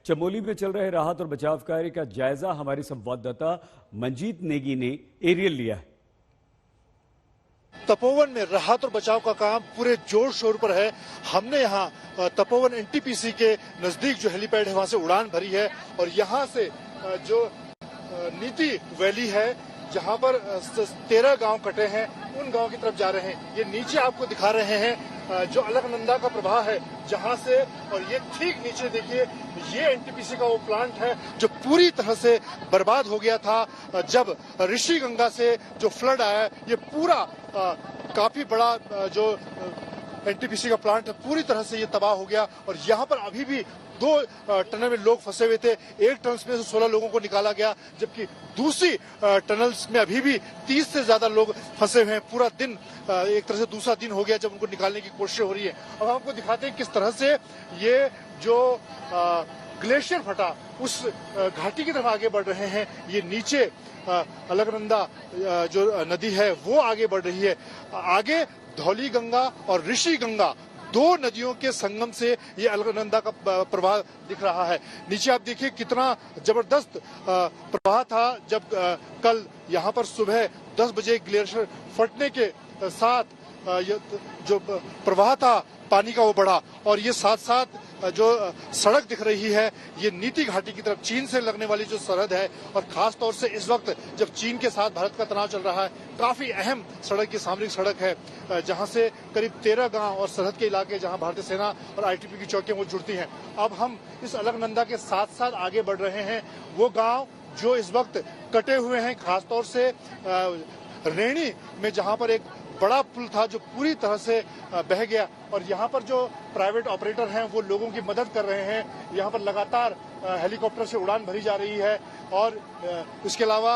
चमोली में चल रहे राहत और बचाव कार्य का जायजा हमारी संवाददाता मंजीत नेगी ने एरियल लिया है। तपोवन में राहत और बचाव का काम पूरे जोर शोर पर है। हमने यहाँ तपोवन एनटीपीसी के नजदीक जो हेलीपैड है वहां से उड़ान भरी है और यहाँ से जो नीति वैली है जहाँ पर 13 गांव कटे हैं उन गांव की तरफ जा रहे हैं। ये नीचे आपको दिखा रहे हैं जो अलकनंदा का प्रवाह है जहाँ से, और ये ठीक नीचे देखिए ये एनटीपीसी का वो प्लांट है जो पूरी तरह से बर्बाद हो गया था जब ऋषि गंगा से जो फ्लड आया। ये पूरा काफी बड़ा जो एनटीपीसी का प्लांट है पूरी तरह से ये तबाह हो गया और यहाँ पर अभी भी 2 टनल में लोग फंसे हुए थे। एक टनल में से 16 लोगों को निकाला गया जबकि दूसरी टनल्स में अभी भी 30 से ज्यादा लोग फंसे हुए हैं। पूरा दिन एक तरह से दूसरा दिन हो गया जब उनको निकालने की कोशिश हो रही है। अब आपको दिखाते हैं किस तरह से ये जो ग्लेशियर फटा उस घाटी की तरफ आगे बढ़ रहे हैं। ये नीचे अलकनंदा जो नदी है वो आगे बढ़ रही है। आगे धौली गंगा और ऋषि गंगा 2 नदियों के संगम से ये अलकनंदा का प्रवाह दिख रहा है। नीचे आप देखिए कितना जबरदस्त प्रवाह था जब कल यहाँ पर सुबह 10 बजे ग्लेशियर फटने के साथ जो प्रवाह था पानी का वो बढ़ा और ये साथ साथ जो सड़क दिख रही है ये नीति घाटी की तरफ चीन से लगने वाली जो सरहद है और खास तौर से इस वक्त जब चीन के साथ भारत का तनाव चल रहा है काफी अहम सड़क की सामरिक सड़क है जहां से करीब 13 गांव और सरहद के इलाके जहां भारतीय सेना और आईटीबी की चौकियां वो जुड़ती हैं। अब हम इस अलकनंदा के साथ साथ आगे बढ़ रहे हैं। वो गाँव जो इस वक्त कटे हुए हैं खासतौर से रेणी में जहां पर एक बड़ा पुल था जो पूरी तरह से बह गया और यहाँ पर जो प्राइवेट ऑपरेटर हैं वो लोगों की मदद कर रहे हैं। यहाँ पर लगातार हेलीकॉप्टर से उड़ान भरी जा रही है और इसके अलावा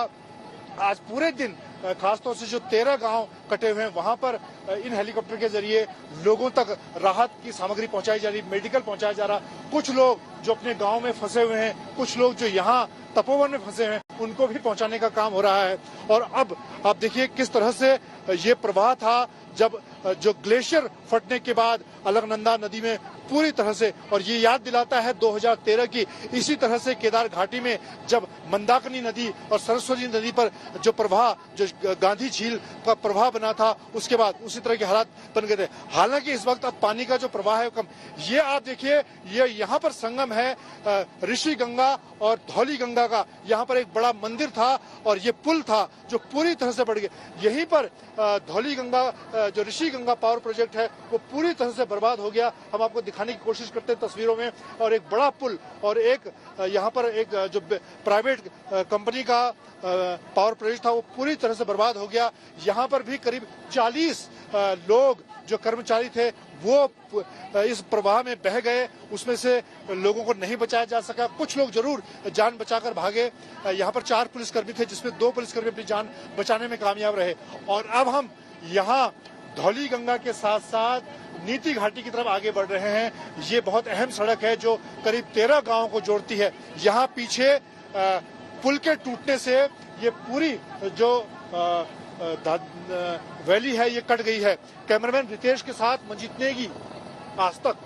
आज पूरे दिन खासतौर से जो 13 गांव कटे हुए हैं वहां पर इन हेलीकॉप्टर के जरिए लोगों तक राहत की सामग्री पहुंचाई जा रही, मेडिकल पहुंचाया जा रहा। कुछ लोग जो अपने गांव में फंसे हुए हैं, कुछ लोग जो यहाँ तपोवन में फंसे हैं उनको भी पहुंचाने का काम हो रहा है। और अब आप देखिए किस तरह से ये प्रवाह था जब जो ग्लेशियर फटने के बाद अलकनंदा नदी में पूरी तरह से, और ये याद दिलाता है 2013 की इसी तरह से केदार घाटी में जब मंदाकिनी नदी और सरस्वती नदी पर जो प्रवाह जो गांधी झील का प्रवाह बना था उसके बाद उसी तरह के हालात बन गए थे। हालांकि इस वक्त अब पानी का जो प्रवाह है कम। ये आप देखिए ये यहाँ पर संगम है ऋषि गंगा और धौली गंगा का। यहाँ पर एक बड़ा मंदिर था और ये पुल था जो पूरी तरह से बढ़ गया। यहीं पर धौली गंगा जो ऋषि गंगा पावर प्रोजेक्ट है वो पूरी तरह से बर्बाद हो गया। हम आपको दिखाने की कोशिश करते हैं तस्वीरों में। और एक बड़ा पुल और एक यहाँ पर एक जो प्राइवेट कंपनी का पावर प्रोजेक्ट था वो पूरी तरह से बर्बाद हो गया। यहाँ पर भी करीब 40 लोग जो कर्मचारी थे वो इस प्रवाह में बह गए। उसमें से लोगों को नहीं बचाया जा सका। कुछ लोग जरूर जान बचाकर भागे। यहाँ पर 4 पुलिसकर्मी थे जिसमें 2 पुलिसकर्मी अपनी जान बचाने में कामयाब रहे। और अब हम यहाँ धौली गंगा के साथ साथ नीति घाटी की तरफ आगे बढ़ रहे हैं। ये बहुत अहम सड़क है जो करीब 13 गांवों को जोड़ती है। यहाँ पीछे पुल के टूटने से ये पूरी जो वैली है ये कट गई है। कैमरामैन रितेश के साथ मंजीत नेगी, आज तक।